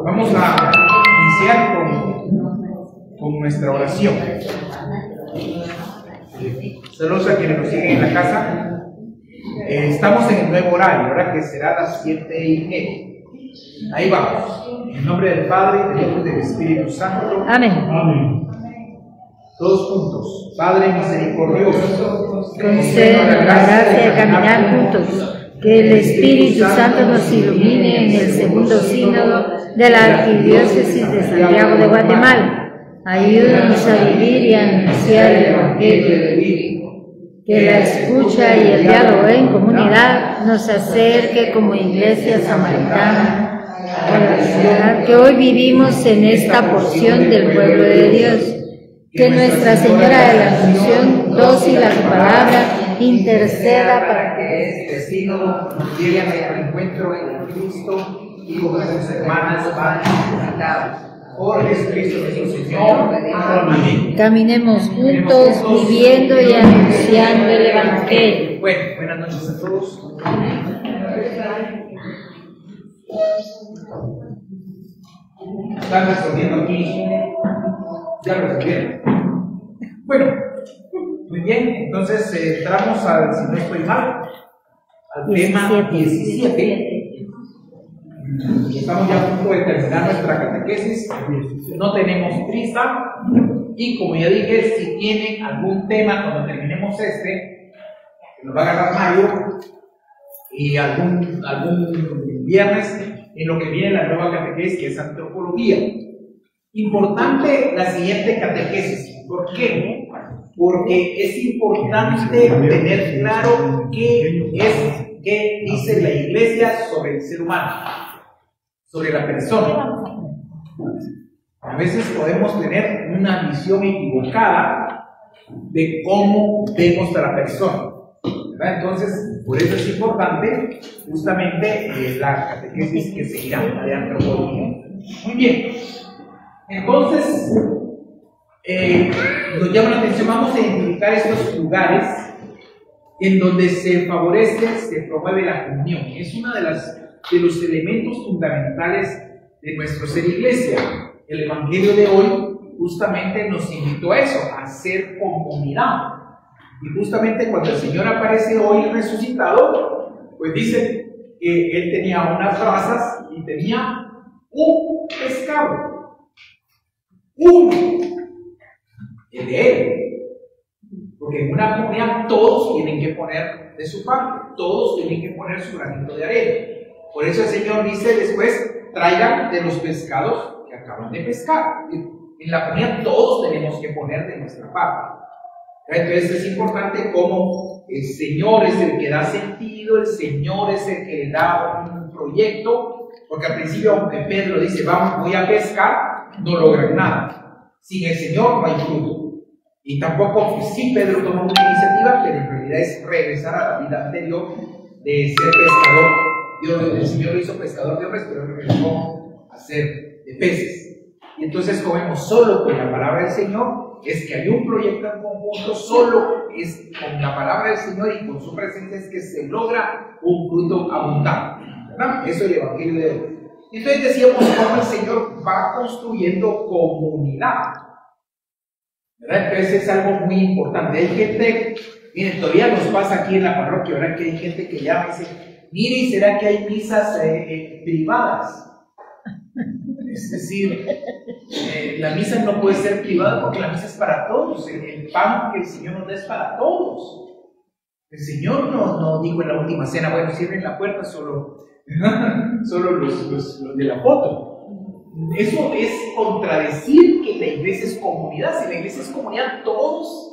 Vamos a iniciar con nuestra oración. Saludos a quienes nos siguen en la casa. Estamos en el nuevo horario, ahora que será a las 7:30. Ahí vamos. En nombre del Padre, del Hijo y del Espíritu Santo. Amén. Amén. Todos juntos. Padre misericordioso, Concédenos la gracia de caminar juntos. Que el Espíritu Santo nos ilumine en el segundo sínodo de la Arquidiócesis de Santiago de Guatemala. Ayúdanos a vivir y a anunciar el Evangelio de vida. Que la escucha y el diálogo en comunidad nos acerque como iglesia samaritana a la ciudad que hoy vivimos en esta porción del pueblo de Dios. Que Nuestra Señora de la Asunción, dócil a su palabra, interceda para que este sínodo nos lleve a nuestro encuentro en Cristo y con nuestras hermanas padres necesitados. Por Jesucristo nuestro Señor. Amén. caminemos juntos, viviendo y anunciando el Evangelio. Bueno, buenas noches a todos. Están respondiendo aquí. Ya lo respondieron. Bueno, muy bien. Entonces entramos al, si no estoy mal, al tema 17. Estamos ya a punto de terminar nuestra catequesis. No tenemos prisa. Y como ya dije, si tienen algún tema cuando terminemos que nos va a agarrar mayo y algún viernes en lo que viene la nueva catequesis, que es antropología. Importante la siguiente catequesis. ¿Por qué? Porque es importante tener claro qué dice la Iglesia sobre el ser humano, sobre la persona. A veces podemos tener una visión equivocada de cómo vemos a la persona, ¿verdad? Entonces, por eso es importante justamente la catequesis que seguirá, la de antropología. Muy bien. Entonces, nos llama la atención, vamos a identificar estos lugares en donde se favorece, se promueve la comunión. Es uno de los elementos fundamentales de nuestro ser iglesia. El Evangelio de hoy justamente nos invitó a eso, a ser comunidad. Y justamente cuando el Señor aparece hoy resucitado, pues dice que Él tenía unas brasas y tenía un pescado. Uno, el de Él. Porque en una comunidad todos tienen que poner de su parte, todos tienen que poner su granito de arena. Por eso el Señor dice después, traigan de los pescados que acaban de pescar. En la comunidad todos tenemos que poner de nuestra parte. Entonces es importante cómo el Señor es el que da sentido, el Señor es el que le da un proyecto, porque al principio, aunque Pedro dice, vamos, voy a pescar, no logran nada. Sin el Señor no hay fruto. Y tampoco, sí, Pedro tomó una iniciativa, pero en realidad es regresar a la vida anterior de ser pescador. El Señor lo hizo pescador de hombres, pero regresó a ser de peces. Y entonces, como vemos, solo con la palabra del Señor es que hay un proyecto en conjunto, solo es con la palabra del Señor y con su presencia es que se logra un fruto abundante, ¿verdad? Eso es el Evangelio de hoy. Entonces decíamos cómo el Señor va construyendo comunidad, ¿verdad? Entonces es algo muy importante. Hay gente, miren, todavía nos pasa aquí en la parroquia, ¿verdad? Que hay gente que llama y dice, mire, ¿será que hay misas privadas? Es decir, la misa no puede ser privada porque la misa es para todos. El pan que el Señor nos da es para todos. El Señor no dijo en la última cena, bueno, cierren la puerta solo los de la foto. Eso es contradecir que la iglesia es comunidad. Si la iglesia es comunidad, todos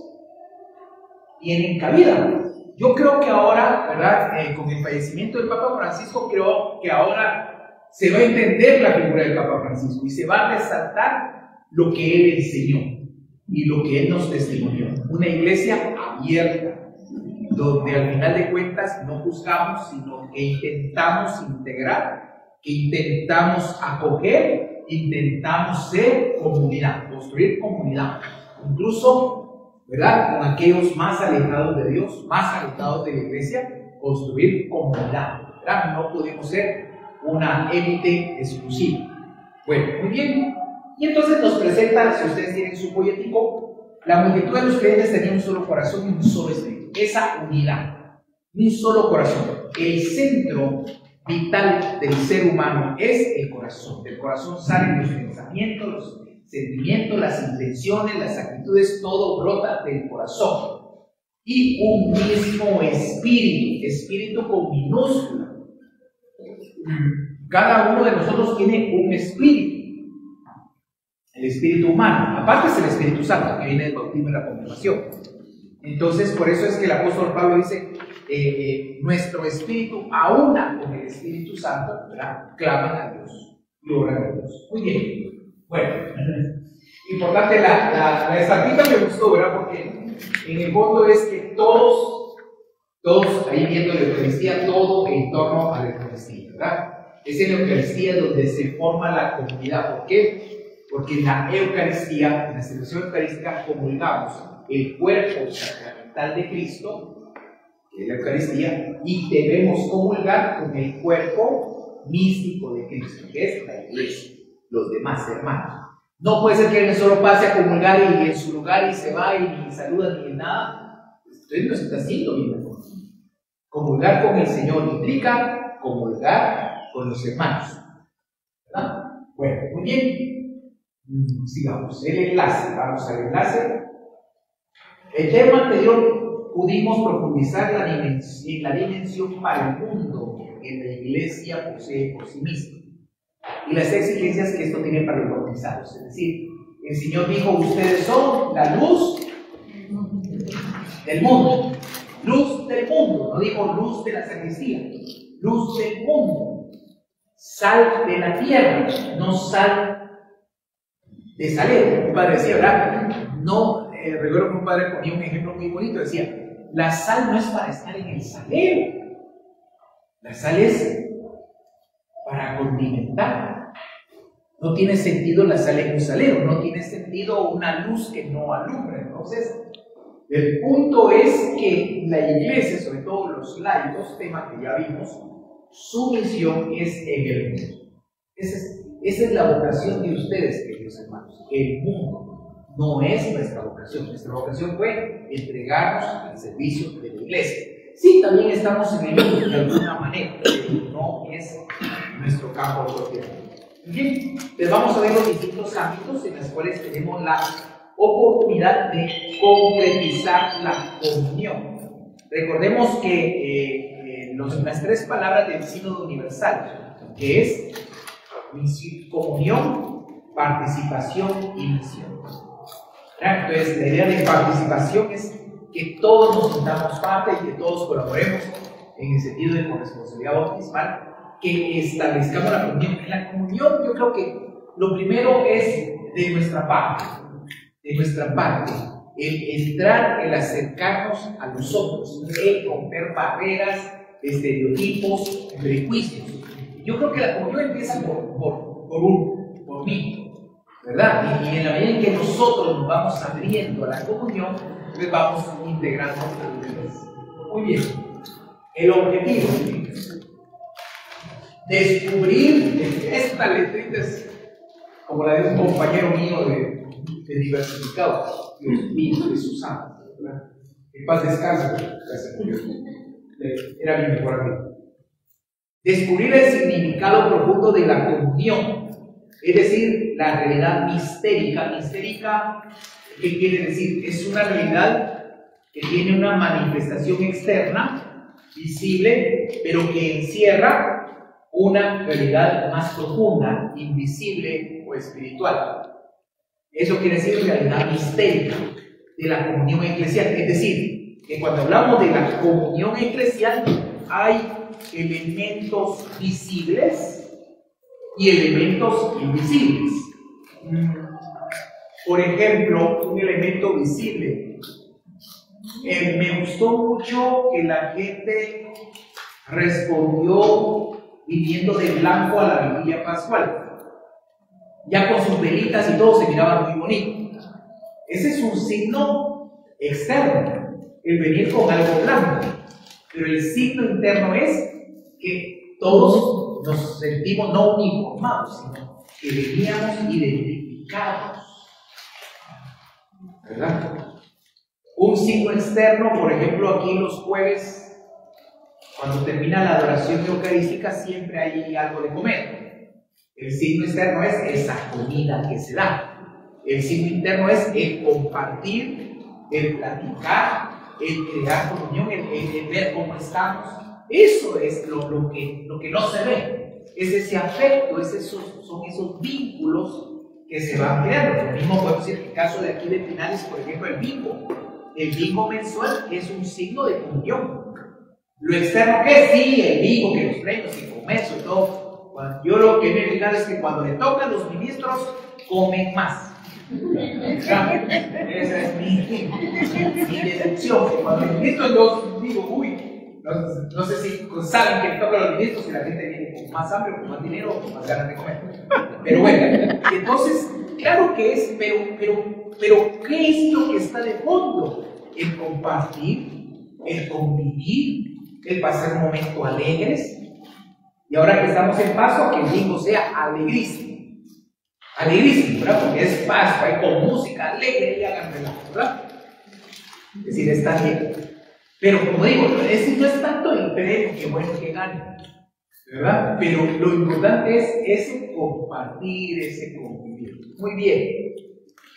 tienen cabida. Yo creo que ahora, ¿verdad? Con el fallecimiento del Papa Francisco, creo que ahora se va a entender la figura del Papa Francisco y se va a resaltar lo que él enseñó y lo que él nos testimonió. Una iglesia abierta, donde al final de cuentas no juzgamos, sino que intentamos integrar, que intentamos acoger, intentamos ser comunidad, construir comunidad, incluso, ¿verdad?, con aquellos más alejados de Dios, más alejados de la iglesia, construir comunidad, ¿verdad? No podemos ser una élite exclusiva. Bueno, muy bien. Y entonces nos presenta, si ustedes tienen su folletico, la multitud de los creyentes tenía un solo corazón y un solo espíritu. Esa unidad, un solo corazón. El centro vital del ser humano es el corazón. Del corazón salen los pensamientos, los sentimientos, las intenciones, las actitudes, todo brota del corazón. Y un mismo espíritu, espíritu con minúscula. Cada uno de nosotros tiene un espíritu, el espíritu humano, aparte es el Espíritu Santo que viene del bautismo y la confirmación. Entonces, por eso es que el apóstol Pablo dice, nuestro espíritu, aúna con el Espíritu Santo, ¿verdad?, claman a Dios y oran a Dios. Muy bien. Bueno, importante, la estampita me gustó, ¿verdad?, porque en el fondo es que todos ahí viendo la Eucaristía, todo en torno a la Eucaristía, ¿verdad? Es en la Eucaristía donde se forma la comunidad. ¿Por qué? Porque en la Eucaristía, en la celebración eucarística, comulgamos el cuerpo sacramental de Cristo, que es la Eucaristía, y debemos comulgar con el cuerpo místico de Cristo, que es la Iglesia, los demás hermanos. No puede ser que alguien solo pase a comulgar y en su lugar y se va y ni saluda ni nada. Entonces no se está haciendo bien. Comulgar con el Señor implica comulgar con los hermanos, ¿verdad? Bueno, muy bien. Sigamos. El enlace. Vamos al enlace. El tema anterior pudimos profundizar en la dimensión para el mundo que la Iglesia posee por sí misma y las exigencias que esto tiene para los bautizados. Es decir, el Señor dijo: ustedes son la luz del mundo. Luz del mundo, no dijo luz de la sacristía, luz del mundo, sal de la tierra, no sal de salero. Un padre decía, ¿verdad? No, recuerdo que un padre ponía un ejemplo muy bonito, decía, la sal no es para estar en el salero, la sal es para condimentar. No tiene sentido la sal en un salero, no tiene sentido una luz que no alumbra. Entonces, el punto es que la Iglesia, sobre todo los laicos, tema que ya vimos, su misión es en el mundo. Esa es la vocación de ustedes, queridos hermanos. El mundo no es nuestra vocación. Nuestra vocación fue entregarnos al servicio de la Iglesia. Sí, también estamos en el mundo de alguna manera, pero no es nuestro campo de protección. Bien, pues vamos a ver los distintos ámbitos en los cuales tenemos la oportunidad de concretizar la comunión. Recordemos que las tres palabras del Sínodo Universal, que es comunión, participación y misión. Entonces, la idea de participación es que todos nos sintamos parte y que todos colaboremos en el sentido de corresponsabilidad bautismal, que establezcamos la comunión. En la comunión, yo creo que lo primero es de nuestra parte. El entrar, el acercarnos a los otros, el romper barreras, estereotipos, prejuicios. Yo creo que la comunión empieza por mí, ¿verdad? Y en la medida en que nosotros nos vamos abriendo a la comunión, pues vamos integrando a los demás. Muy bien. El objetivo: descubrir estas letritas como la de un compañero mío de diversificado, Dios mío, Jesús Santo, ¿verdad? En paz descanse, gracias a Dios. Era mi mejor amigo. Descubrir el significado profundo de la comunión, es decir, la realidad mistérica. Mistérica, ¿qué quiere decir? Es una realidad que tiene una manifestación externa, visible, pero que encierra una realidad más profunda, invisible o espiritual. Eso quiere decir realidad mistérica de la comunión eclesial. Es decir, que cuando hablamos de la comunión eclesial hay elementos visibles y elementos invisibles. Por ejemplo, un elemento visible. Me gustó mucho que la gente respondió viniendo de blanco a la vigilia pascual. Ya con sus velitas y todo se miraba muy bonito. Ese es un signo externo, el venir con algo blanco. Pero el signo interno es que todos nos sentimos no uniformados, sino que veníamos identificados, ¿verdad? Un signo externo, por ejemplo, aquí los jueves, cuando termina la adoración eucarística, siempre hay algo de comer. El signo externo es esa comida que se da. El signo interno es el compartir, el platicar, el crear comunión, el ver cómo estamos. Eso es lo que no se ve. Es ese afecto, son esos vínculos que se van creando. Lo mismo podemos decir en el caso de aquí de Pinares, por ejemplo, el bingo. El bingo mensual es un signo de comunión. Lo externo que es, sí, el bingo, que los premios, el comercio y todo. Yo lo que me he fijado es que cuando le tocan los ministros, comen más. Esa es mi deducción. Cuando los ministros, yo digo, uy, no sé si saben que le tocan a los ministros y la gente viene con más hambre, con más dinero o con más ganas de comer. Pero bueno, entonces, claro que es, pero ¿qué es lo que está de fondo? El compartir, el convivir, el pasar un momento alegres. Y ahora que estamos en Pascua, que el bingo sea alegrísimo. Alegrísimo, ¿verdad? Porque es Pascua y con música alegre y hagan relajo, ¿verdad? Es decir, está bien. Pero como digo, ese no es tanto el premio, que bueno que gane, ¿verdad? Pero lo importante es ese compartir, ese convivir. Muy bien.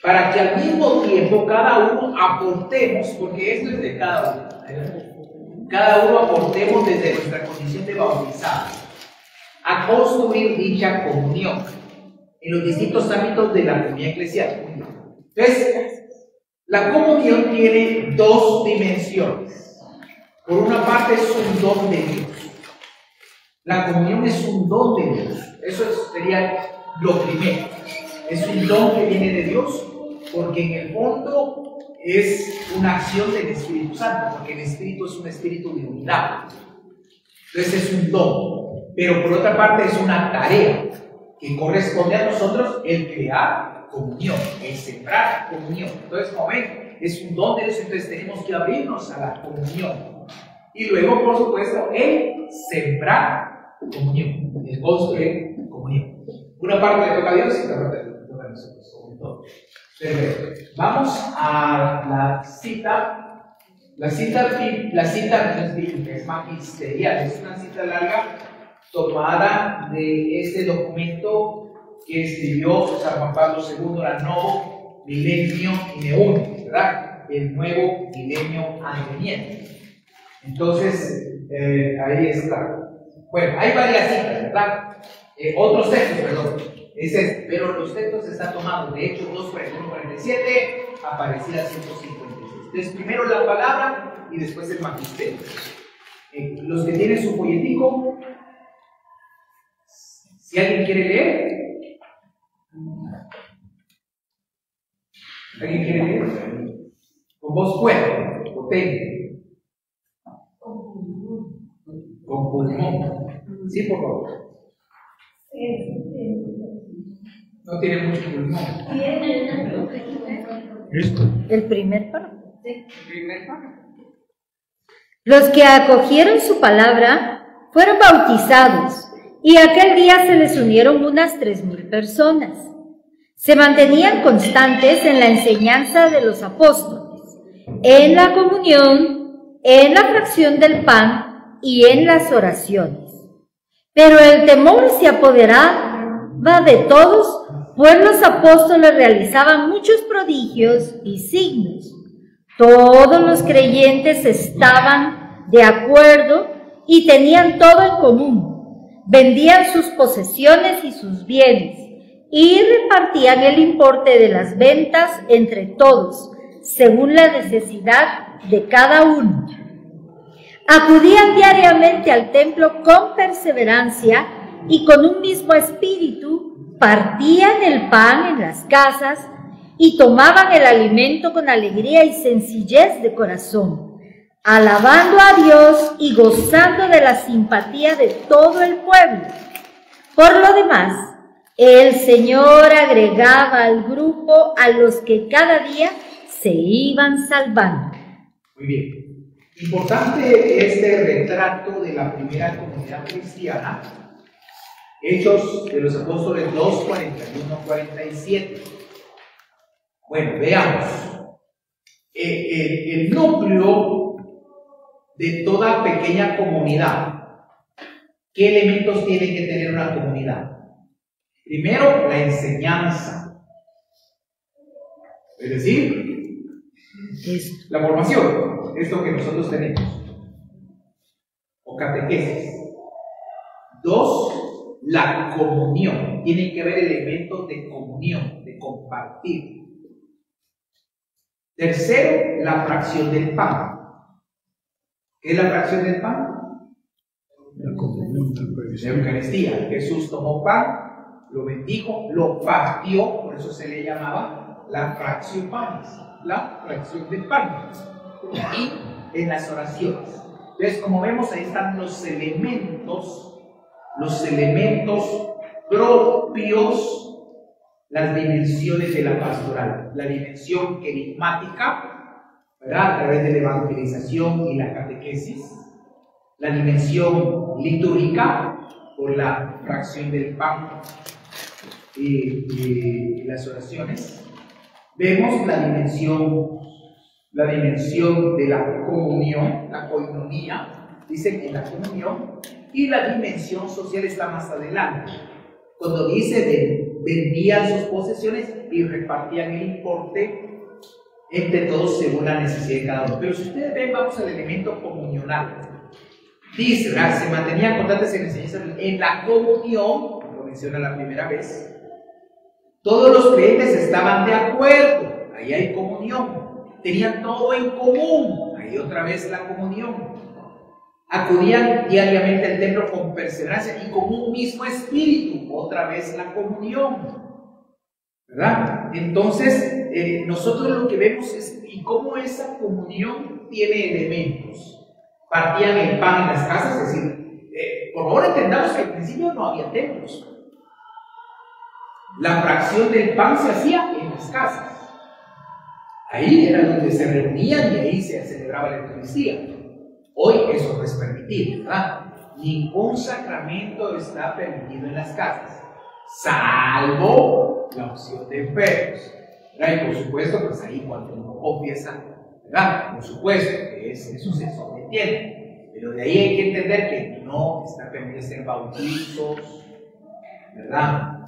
Para que al mismo tiempo cada uno aportemos, porque esto es de cada uno, ¿verdad? Cada uno aportemos desde nuestra condición de bautizados a construir dicha comunión en los distintos ámbitos de la comunidad eclesial. Entonces, la comunión tiene dos dimensiones. Por una parte es un don de Dios. La comunión es un don de Dios. Eso sería lo primero. Es un don que viene de Dios, porque en el fondo es una acción del Espíritu Santo, porque el Espíritu es un espíritu de unidad. Entonces es un don. Pero por otra parte es una tarea que corresponde a nosotros el crear comunión, el sembrar comunión. Entonces, como ven, es un don de Dios, entonces tenemos que abrirnos a la comunión. Y luego, por supuesto, el sembrar comunión, el construir comunión. Una parte le toca a Dios y otra parte le toca a nosotros, sobre todo. Pero vamos a la cita. La cita no es bíblica, es magisterial, es una cita larga tomada de este documento que escribió San Juan Pablo II, la Novo Milenio Ineum, ¿verdad? El nuevo milenio adveniente. Entonces, ahí está. Bueno, hay varias citas, ¿verdad? Otros textos, perdón. Pero los textos están tomados de Hechos 2:41-47, Aparecida 156. Entonces, primero la palabra y después el magisterio. Los que tienen su folletico, si alguien quiere leer, ¿alguien quiere leer? Con voz fuerte, potente. Con pulmón. Sí, por favor. No tiene mucho pulmón. ¿Listo? El primer párrafo. Los que acogieron su palabra fueron bautizados, y aquel día se les unieron unas 3,000 personas. Se mantenían constantes en la enseñanza de los apóstoles, en la comunión, en la fracción del pan y en las oraciones. Pero el temor se apoderaba de todos, pues los apóstoles realizaban muchos prodigios y signos. Todos los creyentes estaban de acuerdo y tenían todo en común. Vendían sus posesiones y sus bienes y repartían el importe de las ventas entre todos, según la necesidad de cada uno. Acudían diariamente al templo con perseverancia y con un mismo espíritu, partían el pan en las casas y tomaban el alimento con alegría y sencillez de corazón, alabando a Dios y gozando de la simpatía de todo el pueblo. Por lo demás, el Señor agregaba al grupo a los que cada día se iban salvando. Muy bien. Importante este retrato de la primera comunidad cristiana, Hechos de los Apóstoles 2, 41, 47. Bueno, veamos. El núcleo de toda pequeña comunidad. ¿Qué elementos tiene que tener una comunidad? Primero, la enseñanza. Es decir, la formación, esto que nosotros tenemos. O catequesis. Dos, la comunión. Tiene que haber elementos de comunión, de compartir. Tercero, la fracción del pan. ¿Qué es la fracción del pan? La comunión La Eucaristía. Jesús tomó pan, lo bendijo, lo partió, por eso se le llamaba la fracción panis, la fracción del pan. Y en las oraciones. Entonces, como vemos, ahí están los elementos propios, las dimensiones de la pastoral, la dimensión querigmática, ¿verdad? A través de la evangelización y la catequesis, la dimensión litúrgica por la fracción del pan y las oraciones. Vemos la dimensión de la comunión, la koinonía, dice que la comunión, y la dimensión social está más adelante, cuando dice vendían sus posesiones y repartían el importe entre todos según la necesidad de cada uno. Pero si ustedes ven, vamos al elemento comunional. Dice, ¿verdad? Se mantenían constantes en enseñanza en la comunión, lo menciona la primera vez. Todos los creyentes estaban de acuerdo, ahí hay comunión. Tenían todo en común, ahí otra vez la comunión. Acudían diariamente al templo con perseverancia y con un mismo espíritu, otra vez la comunión, ¿verdad? Entonces, nosotros lo que vemos es y cómo esa comunión tiene elementos. Partían el pan en las casas, es decir, por favor entendamos que al principio no había templos. La fracción del pan se hacía en las casas. Ahí era donde se reunían y ahí se celebraba la Eucaristía. Hoy eso no es permitido, ¿verdad? Ningún sacramento está permitido en las casas, salvo la opción de enfermos, ¿verdad? Y por supuesto, pues ahí cuando uno confiesa, ¿verdad? Por supuesto que eso se sobreentiende, pero de ahí hay que entender que no está permitido hacer bautizos, ¿verdad?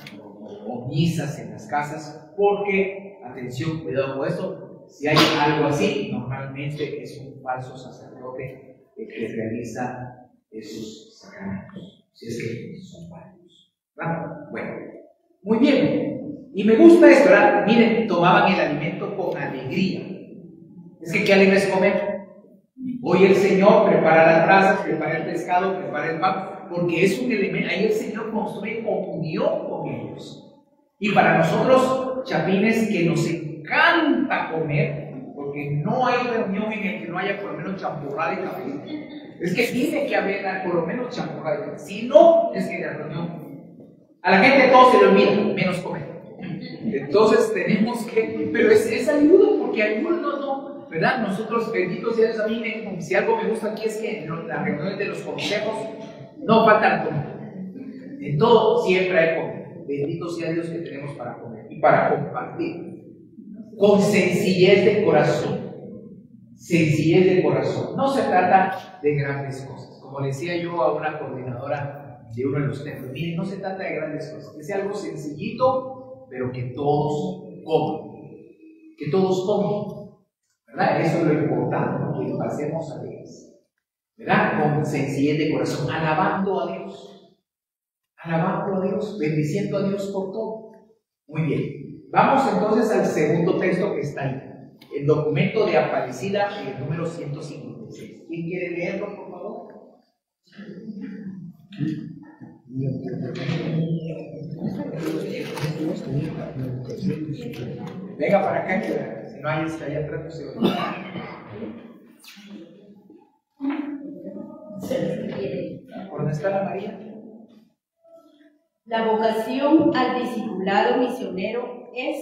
O misas en las casas, porque, atención, cuidado con esto, si hay algo así, normalmente es un falso sacerdote el que realiza esos sacramentos, si es que son válidos, ¿verdad? Bueno, muy bien, y me gusta esto, ¿verdad? Miren, tomaban el alimento con alegría. Es que ¿qué alegre es comer? Hoy el Señor prepara las brasas, prepara el pescado, prepara el pan, porque es un elemento, ahí el Señor construye comunión con ellos. Y para nosotros, chapines, que nos encanta comer, porque no hay reunión en la que no haya por lo menos champurrada y café. Es que tiene que haber por lo menos champurrada y café. Si no, es que la reunión, a la gente todo se le olvida, menos comer. Entonces tenemos que, pero es ayuda, porque algunos no, ¿verdad? Nosotros, benditos sea Dios, a mí, si algo me gusta aquí es que en las reuniones de los consejos no faltan comer. En todo siempre hay comer. Bendito sea Dios que tenemos para comer y para compartir. Con sencillez de corazón. Sencillez de corazón. No se trata de grandes cosas. Como le decía yo a una coordinadora de uno de los templos, miren, no se trata de grandes cosas. Que sea algo sencillito, pero que todos coman. Que todos coman. ¿Verdad? Eso es lo importante, que pasemos a Dios. ¿Verdad? Con sencillez de corazón, alabando a Dios. Alabando a Dios, bendiciendo a Dios por todo. Muy bien. Vamos entonces al segundo texto que está ahí. El documento de Aparecida, el número 156. ¿Quién quiere leerlo, por favor? Venga para acá, que si no hay está allá atrás, no se oye. ¿Por dónde está la María? La vocación al discipulado misionero es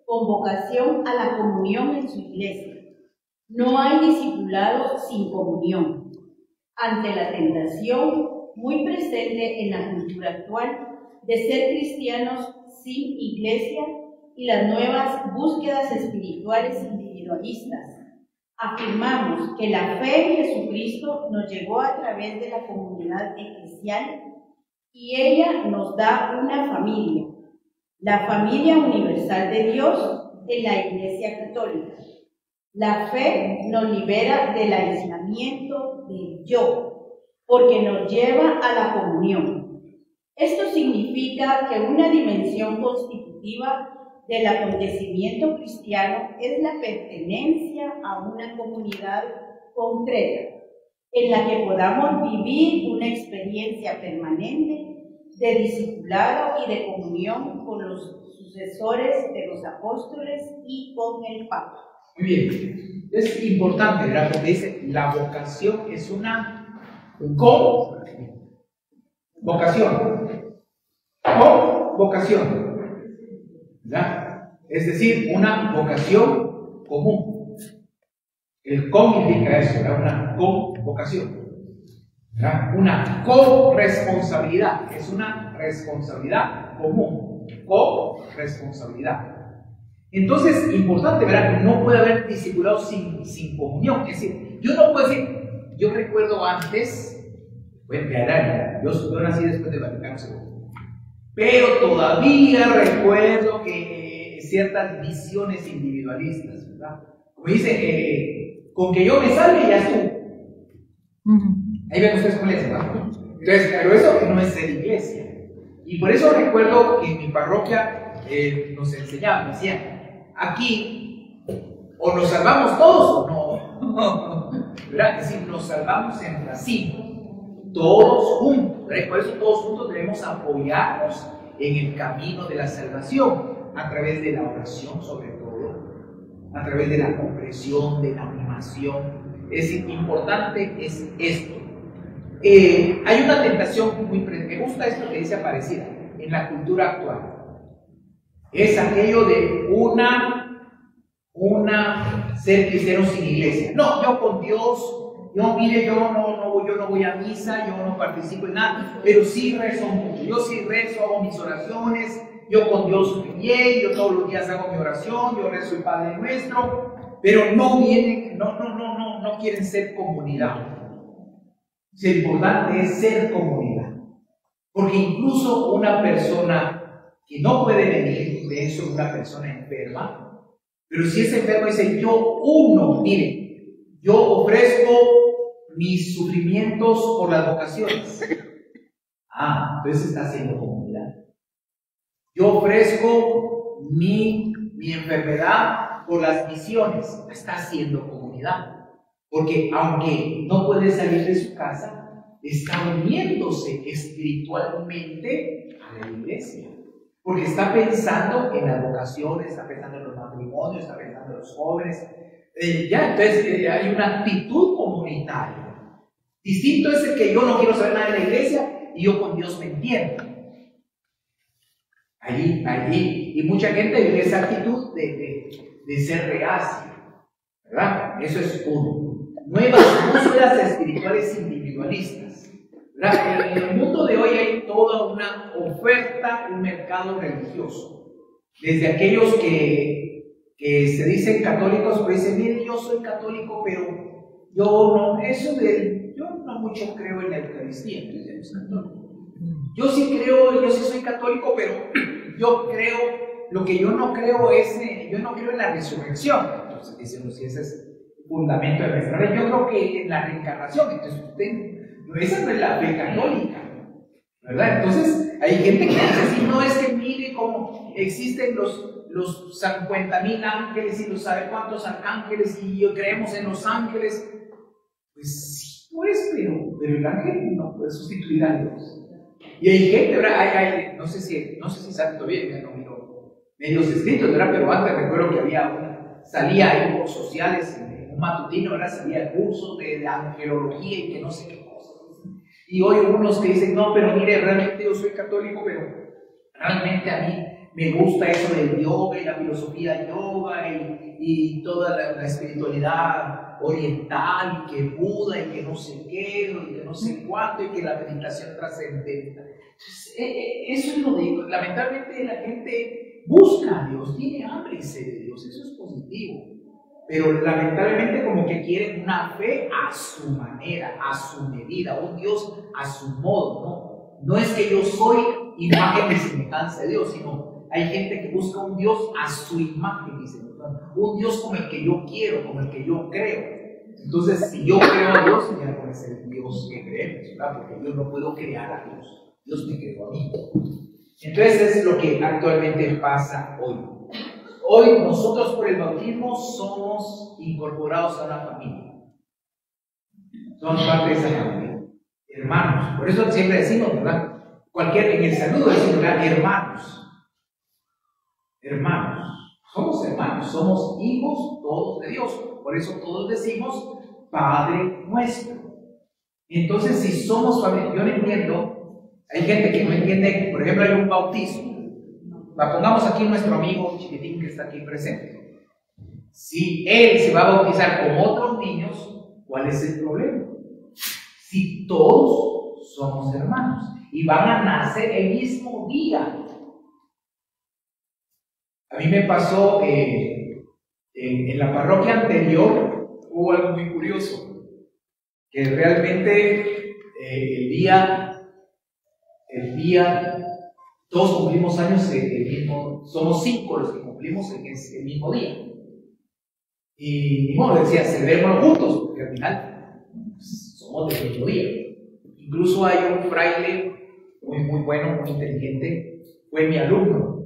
convocación a la comunión en su iglesia, No hay discipulado sin comunión. Ante la tentación muy presente en la cultura actual de ser cristianos sin iglesia y las nuevas búsquedas espirituales individualistas, afirmamos que la fe en Jesucristo nos llegó a través de la comunidad eclesial y ella nos da una familia, la familia universal de Dios en la Iglesia Católica. La fe nos libera del aislamiento del yo, porque nos lleva a la comunión. Esto significa que una dimensión constitutiva del acontecimiento cristiano es la pertenencia a una comunidad concreta, en la que podamos vivir una experiencia permanente de discipulado y de comunión con los sucesores de los apóstoles y con el Papa. Muy bien, es importante, ¿verdad? Porque dice, la vocación es una convocación, ¿verdad? Es decir, una vocación común. El con implica eso, ¿verdad? Una convocación, ¿verdad? Una corresponsabilidad, es una responsabilidad común, corresponsabilidad. Entonces, importante, ¿verdad? No puede haber discipulado sin comunión. Es decir, yo no puedo decir, yo recuerdo antes, bueno, yo nací después del Vaticano II, pero todavía recuerdo que ciertas visiones individualistas, ¿verdad? Como dice, con que yo me salve ya estuvo. Ahí ven ustedes cómo les va. Entonces, pero eso no es ser iglesia. Y por eso recuerdo que en mi parroquia nos enseñaban, decían, aquí o nos salvamos todos o no, ¿verdad? Es decir, nos salvamos en racimo, todos juntos, ¿verdad? Por eso todos juntos debemos apoyarnos en el camino de la salvación, a través de la oración sobre todo, a través de la comprensión, de la animación. Es decir, importante es esto. Hay una tentación muy presente, me gusta esto que dice Aparecida, en la cultura actual. Es aquello de ser cristiano sin iglesia. No, yo con Dios, yo no voy a misa, yo no participo en nada, pero sí rezo mucho. Yo sí rezo, hago mis oraciones, yo con Dios estoy bien, yo todos los días hago mi oración, yo rezo el Padre Nuestro, pero no quieren ser comunidad. Lo importante es ser comunidad, porque incluso una persona que no puede venir, de eso una persona enferma, pero si es enfermo dice, yo ofrezco mis sufrimientos por las vocaciones. Entonces está haciendo comunidad. Yo ofrezco mi enfermedad por las misiones, está haciendo comunidad. Porque aunque no puede salir de su casa, está uniéndose espiritualmente a la iglesia. Porque está pensando en las vocaciones, está pensando en los matrimonios, está pensando en los jóvenes. Entonces hay una actitud comunitaria. Distinto es el que yo no quiero saber nada de la iglesia y yo con Dios me entiendo. Allí, y mucha gente vive esa actitud de ser reacia, ¿verdad? Eso es uno. Nuevas búsquedas espirituales individualistas. En el mundo de hoy hay toda una oferta, un mercado religioso. Desde aquellos que se dicen católicos, pues dicen, mire, yo soy católico, pero yo no mucho creo en la Eucaristía. Yo sí soy católico, pero yo creo, lo que yo no creo es, yo no creo en la resurrección. Entonces dicen, si ese es el fundamento de nuestra fe, yo creo que en la reencarnación. Entonces esa no es la fe católica, ¿verdad? Entonces hay gente que dice así, no es que mire cómo existen los 50,000 ángeles y los sabe cuántos arcángeles y creemos en los ángeles. Pues sí, pues, pero el ángel no puede sustituir a Dios. Y hay gente, ¿verdad? No sé si saben todavía, ya no miro medios escritos, ¿verdad? Pero antes recuerdo que salía ahí por sociales, en un matutino, ¿verdad? Salía cursos de angelología y que no sé qué cosas. Y hoy unos que dicen, no, pero mire, realmente yo soy católico, pero realmente a mí me gusta eso del yoga y la filosofía yoga y toda la espiritualidad oriental, y que Buda, y que no sé qué, y que no sé cuánto, y que la meditación trascendental. Eso es lo de, lamentablemente la gente busca a Dios, tiene hambre y sed de Dios, eso es positivo. Pero lamentablemente como que quieren una fe a su manera, a su medida, un Dios a su modo, ¿no? No es que yo soy imagen y semejanza de Dios, sino hay gente que busca un Dios a su imagen y semejanza, un Dios como el que yo quiero, como el que yo creo. Entonces, si yo creo a Dios, ya no es el Dios que creemos, ¿verdad? Porque yo no puedo crear a Dios, Dios me creó a mí. Entonces, es lo que actualmente pasa hoy. Hoy nosotros por el bautismo somos incorporados a una familia. Somos parte de esa familia. Hermanos. Por eso siempre decimos, ¿verdad? En el saludo decimos, ¿verdad? Hermanos. Hermanos. Somos hermanos. Somos hijos todos de Dios. Por eso todos decimos Padre nuestro. Entonces, si somos familia, yo no entiendo. Hay gente que no entiende, por ejemplo, hay un bautismo. La pongamos aquí nuestro amigo chiquitín que está aquí presente. Si él se va a bautizar con otros niños, ¿cuál es el problema? Si todos somos hermanos y van a nacer el mismo día. A mí me pasó en la parroquia anterior, hubo algo muy curioso, que realmente el día todos cumplimos años el mismo, somos 5 los que cumplimos el mismo día. Y bueno, decía, celebrémoslo juntos, porque al final somos del mismo día. Incluso hay un fraile muy bueno, muy inteligente, fue mi alumno.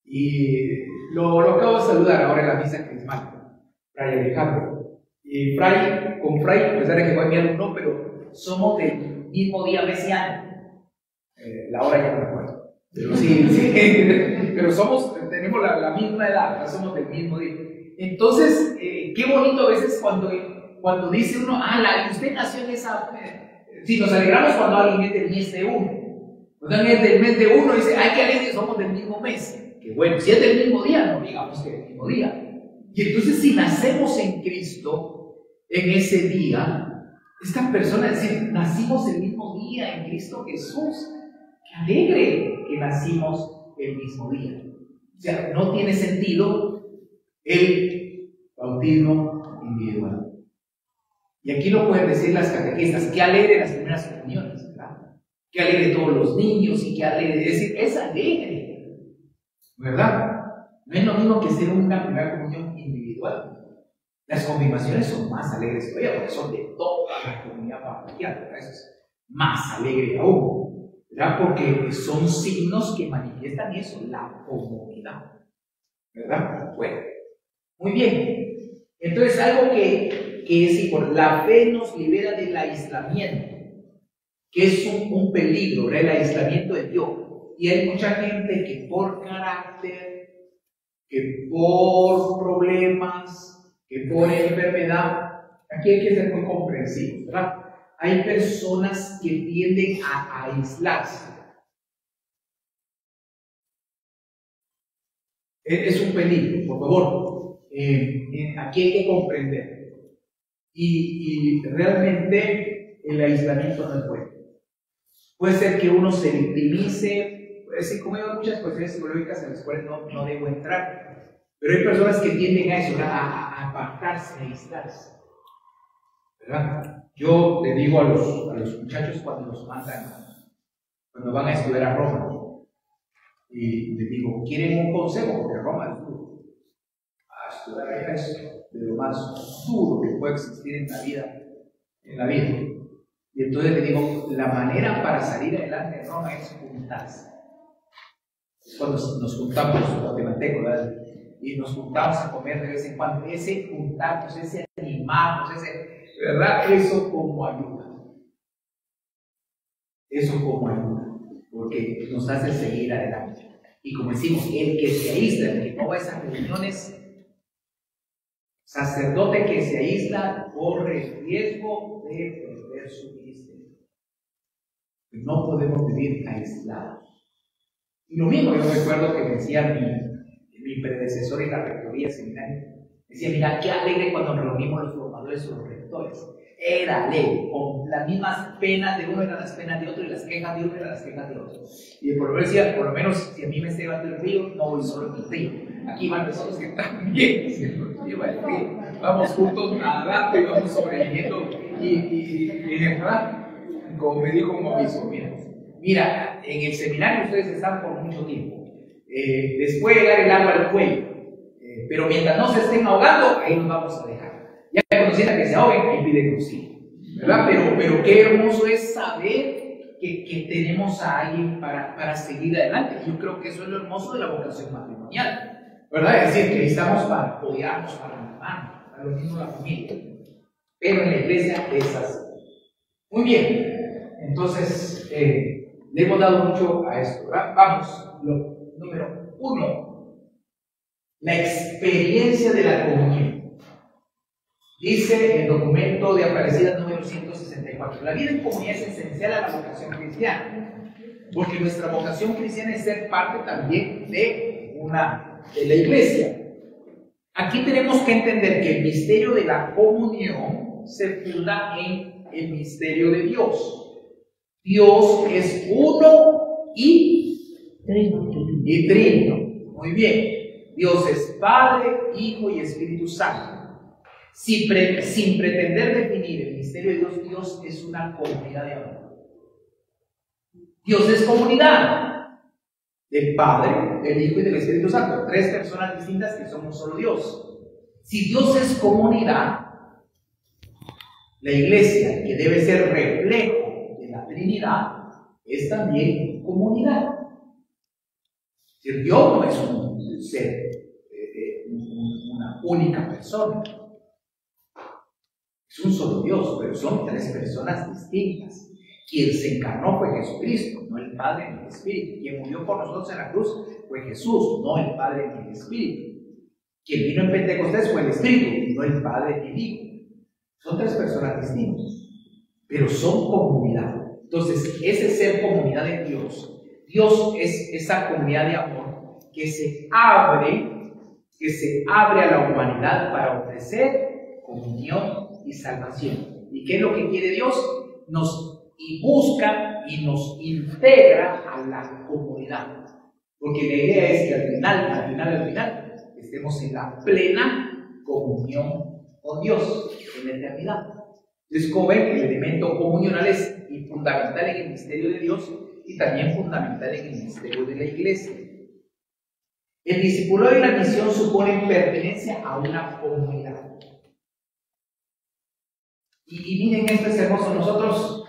Y lo acabo de saludar ahora en la misa crismal, Fray Alejandro. Y con Fray, a pesar de que fue mi alumno, pero somos del mismo día mesiano. La hora ya no me acuerdo. Pero sí, pero tenemos la misma edad, somos del mismo día. Entonces, qué bonito a veces cuando dice uno, usted nació en esa... Si nos alegramos cuando alguien es del mes de uno. Cuando alguien es del mes de uno, dice, ay, qué alegre, somos del mismo mes. Que bueno, si es del mismo día, no digamos que del mismo día. Y entonces, si nacemos en Cristo, en ese día, esta persona, es decir, nacimos el mismo día en Cristo Jesús. Qué alegre que nacimos el mismo día. O sea, no tiene sentido el bautismo individual. Y aquí lo pueden decir las catequistas, qué alegre las primeras comuniones, ¿verdad? Qué alegre todos los niños y qué alegre, es decir, es alegre, ¿verdad? No es lo mismo que ser una primera comunión individual. Las confirmaciones son más alegres todavía, porque son de toda la comunidad parroquial, ¿verdad? Eso es más alegre aún, ¿verdad? Porque son signos que manifiestan eso, la comunidad, ¿verdad? Bueno, muy bien. Entonces, algo que es importante, la fe nos libera del aislamiento, que es un peligro, ¿verdad? El aislamiento de Dios. Y hay mucha gente que por carácter, que por problemas, que por enfermedad, aquí hay que ser muy comprensivos, ¿verdad? Hay personas que tienden a aislarse. Es un peligro, por favor. Aquí hay que comprender. Y realmente el aislamiento no es bueno. Puede ser que uno se victimice, puede ser, como hay muchas cuestiones psicológicas en las cuales no debo entrar. Pero hay personas que tienden a eso, a apartarse, a aislarse, ¿verdad? Yo le digo a los muchachos cuando los mandan, cuando van a estudiar a Roma, y les digo, ¿quieren un consejo? Porque Roma es duro. A estudiar allá es de lo más duro que puede existir en la vida. Y entonces le digo, la manera para salir adelante en Roma es juntarse. Es cuando nos juntamos los guatemaltecos, ¿verdad? Y nos juntamos a comer de vez en cuando. Ese juntarnos, ese animarnos, ¿verdad? Eso como ayuda. Eso como ayuda. Porque nos hace seguir adelante. Y como decimos, el que se aísla, el que no va a esas reuniones, sacerdote que se aísla, corre el riesgo de perder su ministerio. No podemos vivir aislados. Y lo mismo yo recuerdo que me decía mi predecesor en la rectoría seminario, decía, mira, qué alegre cuando nos reunimos los formadores o los rectores. Era alegre, con las mismas penas de uno eran las penas de otro y las quejas de uno eran las quejas de otro. Y por lo menos decía, por lo menos si a mí me está llevando el río, no voy solo en el río. Aquí van los que están bien, se nos lleva el río. Vamos juntos nadando y vamos sobreviviendo. Y ¿verdad? Como me dijo un obispo, mira, en el seminario ustedes están por mucho tiempo. Les puede llegar el agua al cuello, pero mientras no se estén ahogando, ahí nos vamos a dejar. Ya conociera que se ahoguen, ahí piden auxilio, ¿verdad? Pero qué hermoso es saber que tenemos a alguien para seguir adelante. Yo creo que eso es lo hermoso de la vocación matrimonial, ¿verdad? Es decir, que estamos para apoyarnos, para animarnos, para lo mismo la familia. Pero en la iglesia es así. Muy bien, entonces le hemos dado mucho a esto, ¿verdad? Vamos, número 1, la experiencia de la comunión. Dice el documento de Aparecida número 164, la vida en comunidad es esencial a la vocación cristiana, porque nuestra vocación cristiana es ser parte también de la iglesia. Aquí tenemos que entender que el misterio de la comunión se funda en el misterio de Dios. Dios es uno y trino. Muy bien. Dios es Padre, Hijo y Espíritu Santo. Sin pretender definir el misterio de Dios, Dios es una comunidad de amor. Dios es comunidad del Padre, del Hijo y del Espíritu Santo. 3 personas distintas que son un solo Dios. Si Dios es comunidad, la iglesia, que debe ser reflejo de la Trinidad, es también comunidad. Dios no es un ser, una única persona. Es un solo Dios, pero son 3 personas distintas. Quien se encarnó fue Jesucristo, no el Padre ni el Espíritu. Quien murió por nosotros en la cruz fue Jesús, no el Padre ni el Espíritu. Quien vino en Pentecostés fue el Espíritu, no el Padre ni el Hijo. Son 3 personas distintas, pero son comunidad. Entonces, ese ser comunidad de Dios, Dios es esa comunidad de amor que se abre a la humanidad para ofrecer comunión y salvación. ¿Y qué es lo que quiere Dios? Busca y nos integra a la comunidad. Porque la idea es que al final, estemos en la plena comunión con Dios en la eternidad. Entonces, como ven, el elemento comunional es fundamental en el misterio de Dios y también fundamental en el misterio de la iglesia. El discipulado y la misión suponen pertenencia a una comunidad. Y miren, esto es hermoso. Nosotros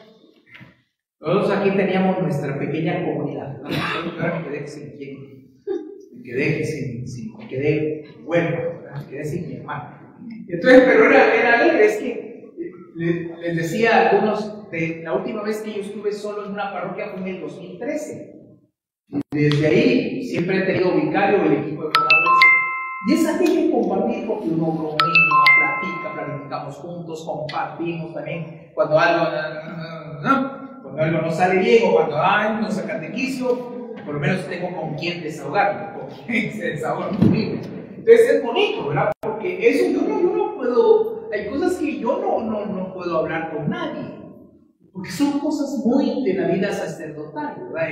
aquí teníamos nuestra pequeña comunidad. ¿No? Me quedé sin quién. Me quedé huérfano, me quedé sin mi hermano. Entonces, pero era alegre. Es que les decía a algunos, la última vez que yo estuve solo en una parroquia fue en el 2013. Desde ahí siempre he tenido vicario el equipo de formadores. Y es aquello que compartir, porque uno bromea, planificamos juntos, compartimos también cuando algo no sale bien o cuando no sacan de quicio, por lo menos tengo con quién desahogarme, con quién se desahoga conmigo. Entonces es bonito, ¿verdad? Porque eso yo no puedo, hay cosas que yo no puedo hablar con nadie, porque son cosas muy de la vida sacerdotal, ¿verdad?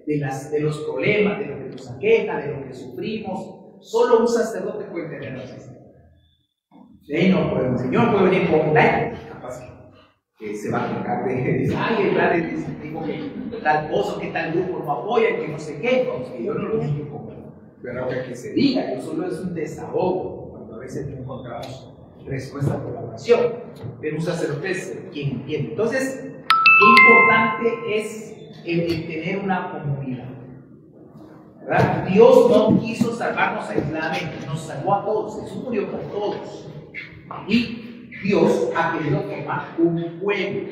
De los problemas, de lo que nos aqueja, de lo que sufrimos. Solo un sacerdote puede tener así. De ahí no podemos. Yo no puedo venir con un like, capaz que se va a quejar de ay, el padre dijo que tal cosa, que tal grupo no apoya, que no sé qué. Porque yo no lo digo como, pero que se diga, yo solo es un desahogo, cuando a veces no encontramos respuesta por la oración. Pero un sacerdote es quien entiende. Entonces, qué importante es el tener una comunidad. ¿Verdad? Dios no quiso salvarnos aisladamente, nos salvó a todos, Jesús murió por todos. Y Dios ha querido formar un pueblo.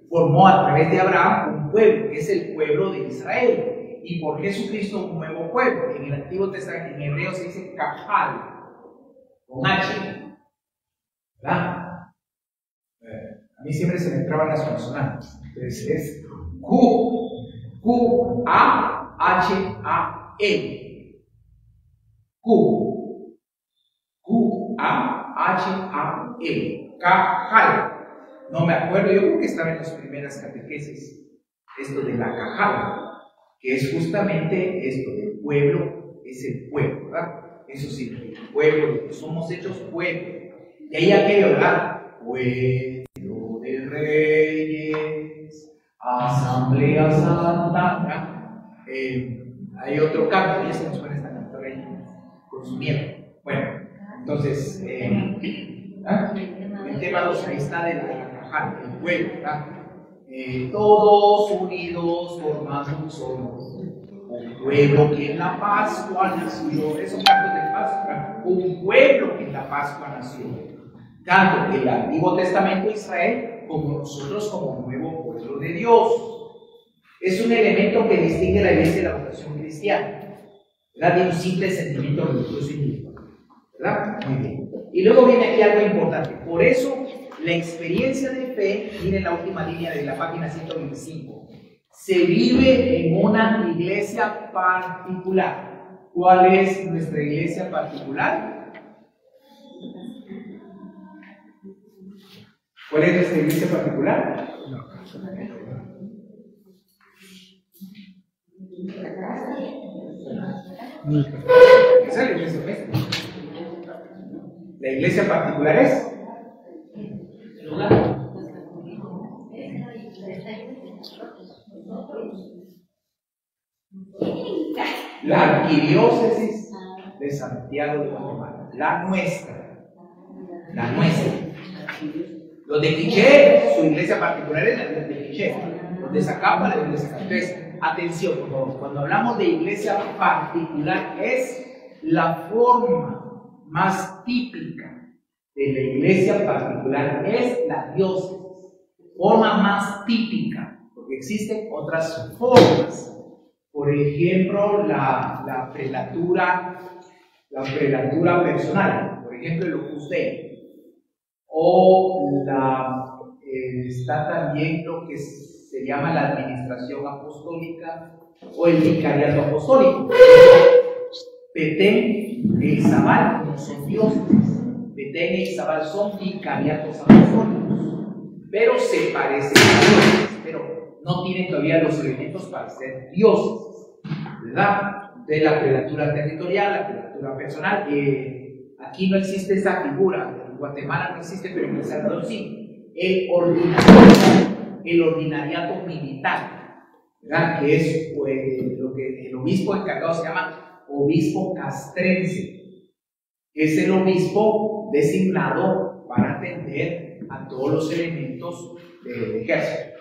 Formó a través de Abraham un pueblo, que es el pueblo de Israel. Y por Jesucristo un nuevo pueblo. En el Antiguo Testamento, en hebreo se dice Kahal, con H. ¿Verdad? A mí siempre se me entraban las consonantes. Entonces es Q-A-H. Q-A-H-A-L. Q-A-H-A-L. Cajal. No me acuerdo, yo creo que estaba en las primeras catequesis, esto de la cajal, que es justamente esto del pueblo, es el pueblo, ¿verdad? Eso significa pueblo, somos hechos pueblo. Y ahí aquello, ¿verdad? Pueblo de reyes, asamblea santa, ¿verdad? Hay otro canto, ya se nos pone esta cantora ahí con su miedo. Bueno, entonces, el tema 2, ahí está de la cajal, el pueblo, ¿verdad? Todos unidos formando un solo pueblo que en la Pascua nació. Esos cantos de Pascua, un pueblo que en la Pascua nació. Tanto el Antiguo Testamento de Israel como nosotros como nuevo pueblo de Dios. Es un elemento que distingue la iglesia de la vocación cristiana, ¿verdad? De un simple sentimiento religioso individual, ¿verdad? Muy bien. Y luego viene aquí algo importante. Por eso, la experiencia de fe, miren la última línea de la página 125, se vive en una iglesia particular. ¿Cuál es nuestra iglesia particular? ¿Cuál es nuestra iglesia particular? Esa es la iglesia doméstica. La iglesia particular es la arquidiócesis de Santiago de Guatemala, la nuestra. Los de Quiché, su iglesia particular es la de Quiché. Los de Zacapa, la iglesia católica. Entonces, atención, por favor, cuando hablamos de iglesia particular, es la forma más típica de la iglesia particular, es la diócesis. Forma más típica, porque existen otras formas. Por ejemplo, la prelatura personal, por ejemplo, el Opus Dei. O está también lo que se llama la administración apostólica o el vicariato apostólico. Petén e Izabal no son dioses. Petén e Izabal son vicariatos apostólicos, pero se parecen a dioses, pero no tienen todavía los elementos para ser dioses, ¿verdad? De la prelatura territorial, la prelatura personal, aquí no existe esa figura. En Guatemala no existe, pero en El Salvador sí. El ordinariato militar, ¿verdad? Que es lo que el obispo encargado se llama obispo castrense. Es el obispo designado para atender a todos los elementos del ejército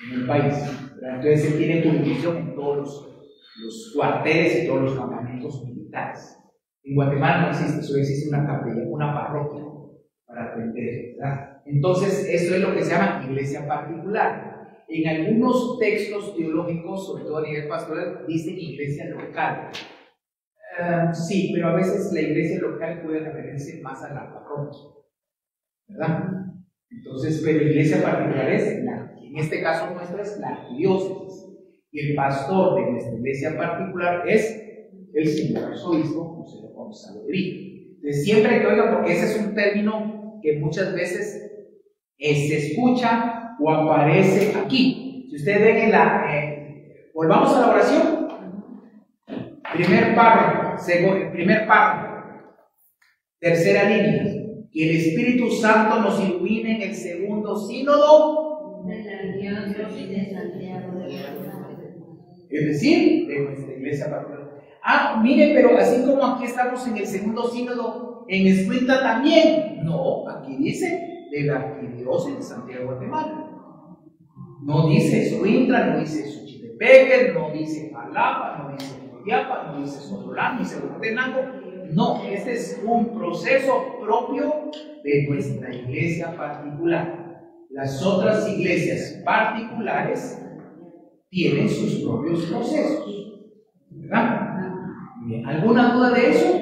en el país, ¿verdad? Entonces él tiene jurisdicción en todos los cuarteles y todos los campamentos militares. En Guatemala no existe, solo existe una capilla, una parroquia para atender, ¿verdad? Entonces, eso es lo que se llama iglesia particular. En algunos textos teológicos, sobre todo a nivel pastoral, dicen iglesia local. Sí, pero a veces la iglesia local puede referirse más a la parroquia, ¿verdad? Entonces, pero iglesia particular es, en este caso nuestro es la arquidiócesis. Y el pastor de nuestra iglesia particular es el señor arzobispo José Gonzalo de Villa. Entonces, siempre que oigan, porque ese es un término que muchas veces se escucha o aparece aquí. Si ustedes ven volvamos a la oración. Primer párrafo, tercera línea. Que el Espíritu Santo nos ilumine en el segundo sínodo de la diócesis de Santiago de Guatemala. Es decir, de nuestra iglesia particular. Mire, pero así como aquí estamos en el segundo sínodo, en Escuintla también. No, aquí dice de la arquidiócesis de Santiago de Guatemala. No dice Escuintla, no dice Xochitepeque, no dice Jalapa, no dice Coyapa, no dice Sololá, no dice Huehuetenango. No, este es un proceso propio de nuestra iglesia particular. Las otras iglesias particulares tienen sus propios procesos, ¿verdad? Bien, ¿alguna duda de eso?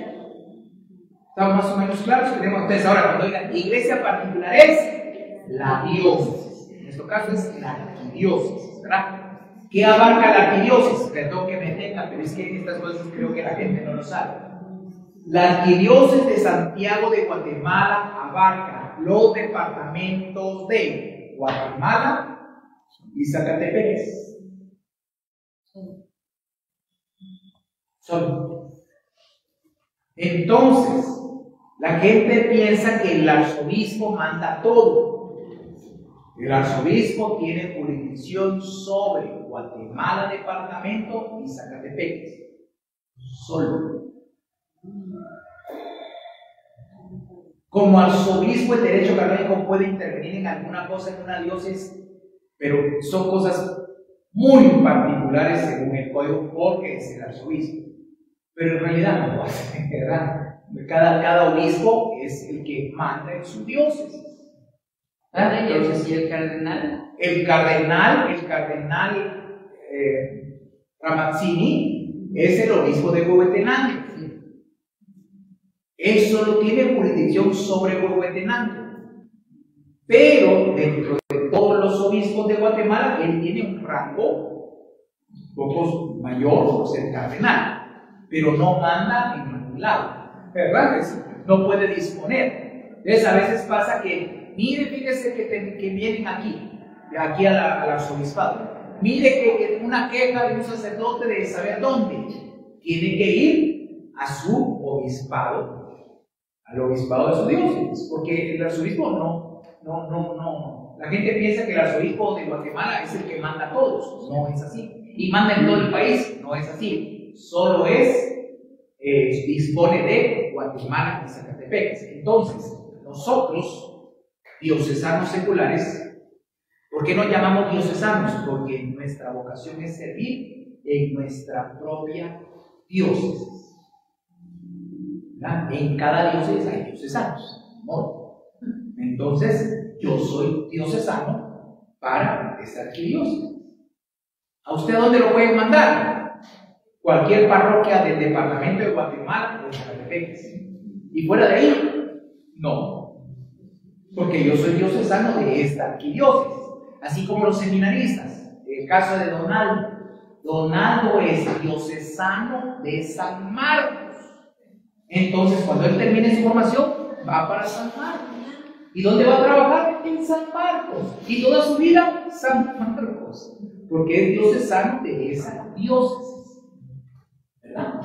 ¿Estamos más o menos claros? Entonces, ahora cuando digan iglesia particular es la diócesis. En este caso es la arquidiócesis, ¿verdad? ¿Qué abarca la arquidiócesis? Perdón que me detenga, pero es que estas cosas creo que la gente no lo sabe. La arquidiócesis de Santiago de Guatemala abarca los departamentos de Guatemala y Zacatepec. Solo. Entonces, la gente piensa que el arzobispo manda todo. El arzobispo tiene jurisdicción sobre Guatemala departamento y Zacatepec. Solo. Como arzobispo, el derecho canónico puede intervenir en alguna cosa en una diócesis, pero son cosas muy particulares según el código, porque es el arzobispo. Pero en realidad no lo hace, ¿verdad? Cada obispo es el que manda en su diócesis. Entonces, ¿y el cardenal? El cardenal Ramazzini es el obispo de Huehuetenango. Él solo tiene jurisdicción sobre Huehuetenango. Pero dentro de todos los obispos de Guatemala, él tiene un rango un poco mayor por ser cardenal. Pero no manda en ningún lado, ¿verdad? No puede disponer. Entonces a veces pasa que, mire, fíjese que vienen aquí al arzobispado. Mire que una queja de un sacerdote de saber dónde. Tiene que ir a su obispado, al obispado de su diócesis, porque el arzobispo no. La gente piensa que el arzobispo de Guatemala es el que manda a todos. No es así. Y manda en todo el país. No es así. Solo dispone de Guatemala y Zacatepec. Entonces, nosotros, diocesanos seculares, ¿por qué nos llamamos diocesanos? Porque nuestra vocación es servir en nuestra propia diócesis. ¿Verdad? En cada diócesis hay diocesanos, ¿no? Entonces, yo soy diocesano para esta arquidiócesis. ¿A usted dónde lo pueden mandar? Cualquier parroquia del departamento de Guatemala o de Zacatepec. Y fuera de ahí, no. Porque yo soy diocesano de esta arquidiócesis. Así como los seminaristas. El caso de Donaldo. Donaldo es diocesano de San Marcos. Entonces, cuando él termine su formación, va para San Marcos. ¿Y dónde va a trabajar? En San Marcos. Y toda su vida, San Marcos. Porque es diocesano de esa diócesis. ¿Verdad?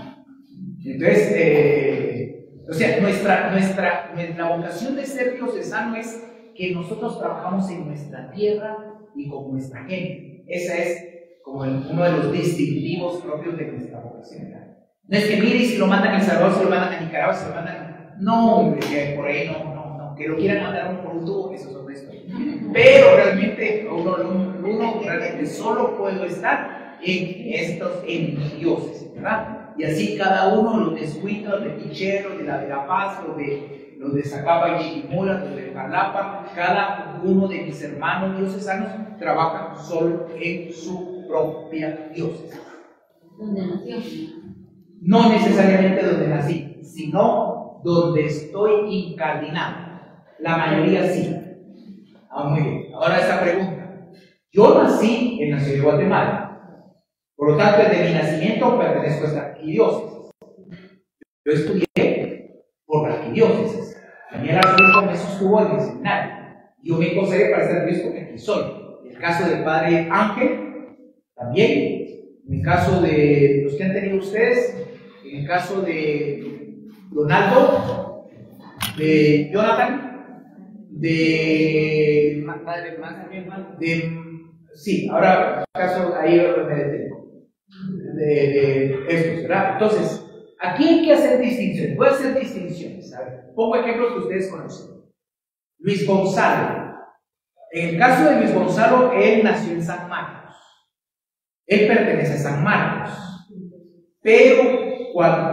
Entonces, o sea, nuestra vocación de ser diocesano es que nosotros trabajamos en nuestra tierra y con nuestra gente. Esa es como uno de los distintivos propios de nuestra vocación. No es que mire si lo mandan a El Salvador, si lo mandan a Nicaragua, si lo mandan. No, por ahí no. Que lo quieran mandar uno por un tubo, eso es otra historia. Pero realmente, uno realmente solo puede estar en mi diócesis, ¿verdad? Y así cada uno, los de Escuintla, los de Pichero, de la Paz, los de Zacapa y Chiquimula, los de Jalapa, cada uno de mis hermanos diocesanos trabaja solo en su propia diócesis. ¿Dónde nació? No necesariamente donde nací, sino donde estoy incardinado. La mayoría sí. Muy bien. Ahora esta pregunta. Yo nací en la ciudad de Guatemala. Por lo tanto, desde mi nacimiento pertenezco a esta arquidiócesis. Yo estudié por la arquidiócesis. También el arzobispo me sostuvo en el seminario. Yo me consagré para ser obispo que aquí soy. En el caso del padre Ángel, también. En el caso de los que han tenido ustedes, en el caso de Donaldo, de Jonathan, sí, ahora acaso ahí me detengo de estos, ¿verdad? Entonces, aquí hay que hacer distinciones. Voy a hacer distinciones. A ver, pongo ejemplos que ustedes conocen. Luis Gonzalo. En el caso de Luis Gonzalo, él nació en San Marcos. Él pertenece a San Marcos. Pero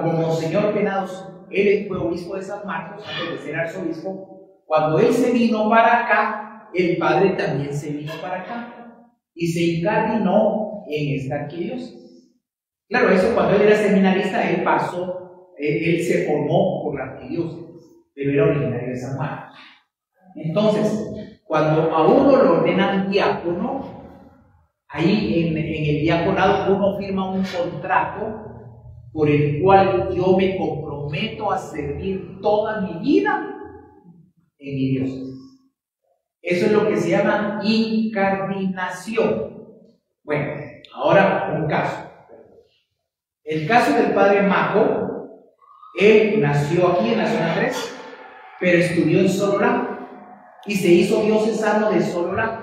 como señor Penados, él fue obispo de San Marcos antes de ser arzobispo. Cuando él se vino para acá, el padre también se vino para acá y se incardinó en esta arquidiócesis. Claro, eso cuando él era seminarista, él se formó por la arquidiócesis, pero era originario de San Marcos. Entonces, cuando a uno lo ordenan diácono, Ahí en el diaconado uno firma un contrato por el cual yo me comprometo a servir toda mi vida en mi diócesis. Eso es lo que se llama incardinación. Bueno, ahora un caso. El caso del padre Majo, él nació aquí en la zona 3, pero estudió en Sololá y se hizo diocesano de Sololá.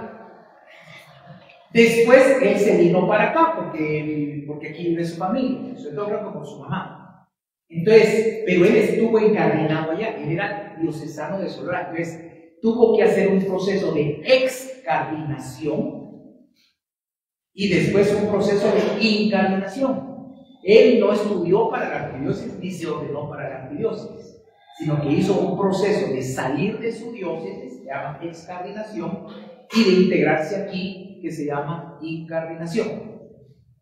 Después él se vino para acá porque aquí vive su familia, sobre todo creo que por su mamá. Entonces, pero él estuvo encardinado allá, él era diocesano de Sololá. Entonces, tuvo que hacer un proceso de excardinación y después un proceso de incardinación. Él no estudió para la arquidiócesis ni se ordenó para la arquidiócesis, sino que hizo un proceso de salir de su diócesis, se llama excardinación, y de integrarse aquí, que se llama incardinación.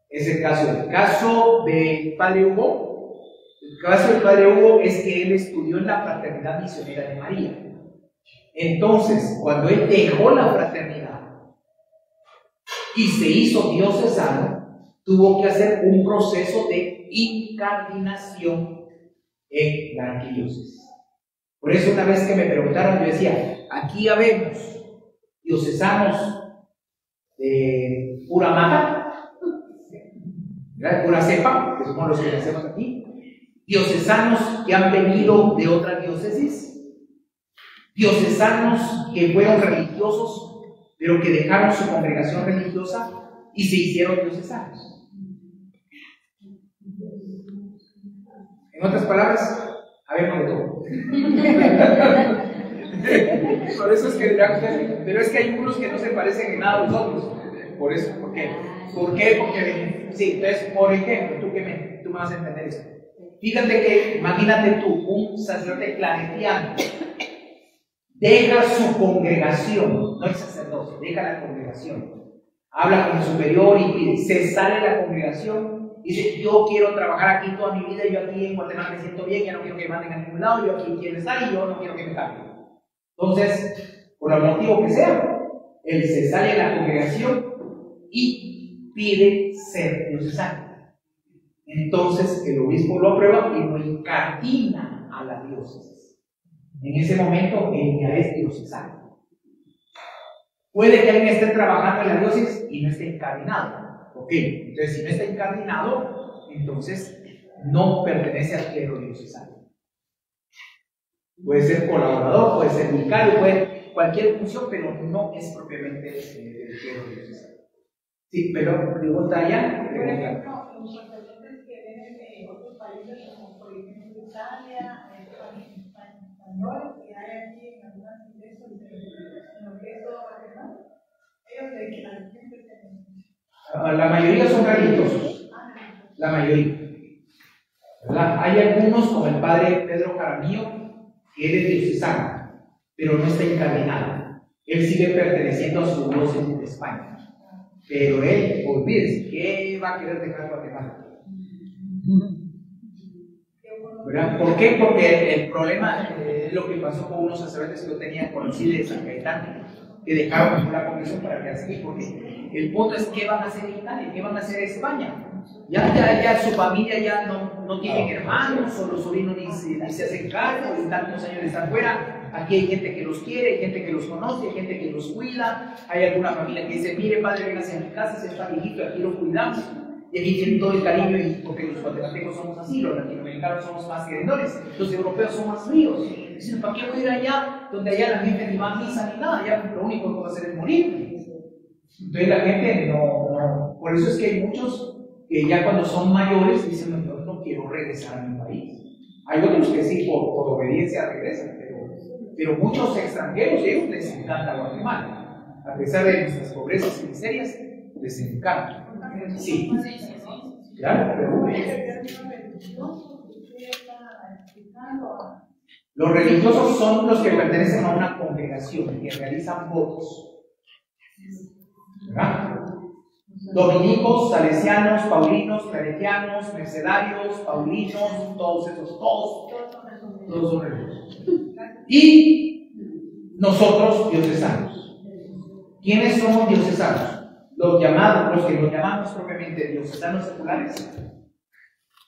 Es el caso del padre Hugo. El caso del padre Hugo es que él estudió en la Fraternidad Misionera de María. Entonces, cuando él dejó la fraternidad y se hizo diocesano, tuvo que hacer un proceso de incardinación en la arquidiócesis. Por eso una vez que me preguntaron, yo decía, aquí habemos diocesanos de pura mata, pura cepa, que somos los que nacemos aquí, diocesanos que han venido de otra diócesis, diocesanos que fueron religiosos, pero que dejaron su congregación religiosa y se hicieron diocesanos. En otras palabras, habemos de todo. Por eso es que dirán, pero es que hay unos que no se parecen en nada a los otros. Por eso, ¿por qué? ¿Por qué? Porque, sí, entonces, por ejemplo, tú me vas a entender esto. Fíjate que, imagínate tú, un sacerdote claretiano deja su congregación, no el sacerdocio, deja la congregación, habla con el superior y pide, se sale de la congregación. Dice, yo quiero trabajar aquí toda mi vida, yo aquí en Guatemala me siento bien, ya no quiero que me manden a ningún lado, yo aquí quiero estar y yo no quiero que me cambien. Entonces, por el motivo que sea, él se sale de la congregación y pide ser diocesano. Entonces, el obispo lo aprueba y lo incardina a la diócesis. En ese momento, él ya es diocesano. Puede que alguien esté trabajando en la diócesis y no esté incardinado. Ok, entonces si no está incardinado, entonces no pertenece al clero diocesano. Puede ser colaborador, puede ser vicario, puede cualquier función, pero no es propiamente el clero diocesano. Sí, pero pregunta ya. Por ejemplo, los sacerdotes que vienen de otros países, como por ejemplo Italia, españoles, que hay aquí en algunas iglesias, en lo que es todo Guatemala, ellos de la gente tienen. La mayoría son religiosos, la mayoría, ¿verdad? Hay algunos, como el padre Pedro Jaramillo, que él es diocesano, pero no está incardinado. Él sigue perteneciendo a su diócesis de España, pero él, olvídese, ¿qué va a querer dejar Guatemala? ¿Verdad? ¿Por qué? Porque el problema es lo que pasó con unos sacerdotes que yo tenía conocidos de San Caetano, que dejaron la congregación para quedarse aquí, porque el punto es qué van a hacer en Italia, qué van a hacer en España. Ya su familia ya no tienen hermanos, o los sobrinos ni se hacen cargo, y tantos años están fuera. Aquí hay gente que los quiere, hay gente que los conoce, hay gente que los cuida. Hay alguna familia que dice, mire padre, venga hacia mi casa, se está viejito, aquí lo cuidamos. Y aquí tienen todo el cariño, y porque los guatemaltecos somos así, los latinoamericanos somos más querendores, los europeos son más fríos. Dicen, ¿para qué voy a ir allá, donde allá la gente ni va a misa ni nada? Ya lo único que puedo hacer es morir. Entonces la gente no. Por eso es que hay muchos que ya cuando son mayores dicen, no quiero regresar a mi país. Hay otros que sí, por obediencia regresan, pero muchos extranjeros, ellos les encanta Guatemala. A pesar de nuestras pobrezas y miserias, les encanta. Sí, claro, pero los religiosos son los que pertenecen a una congregación, que realizan votos, ¿verdad? Dominicos, salesianos, paulinos, claretianos, mercedarios, paulinos, todos son religiosos. Y nosotros, diocesanos. ¿Quiénes somos diocesanos? los llamados, los que nos llamamos propiamente diocesanos seculares,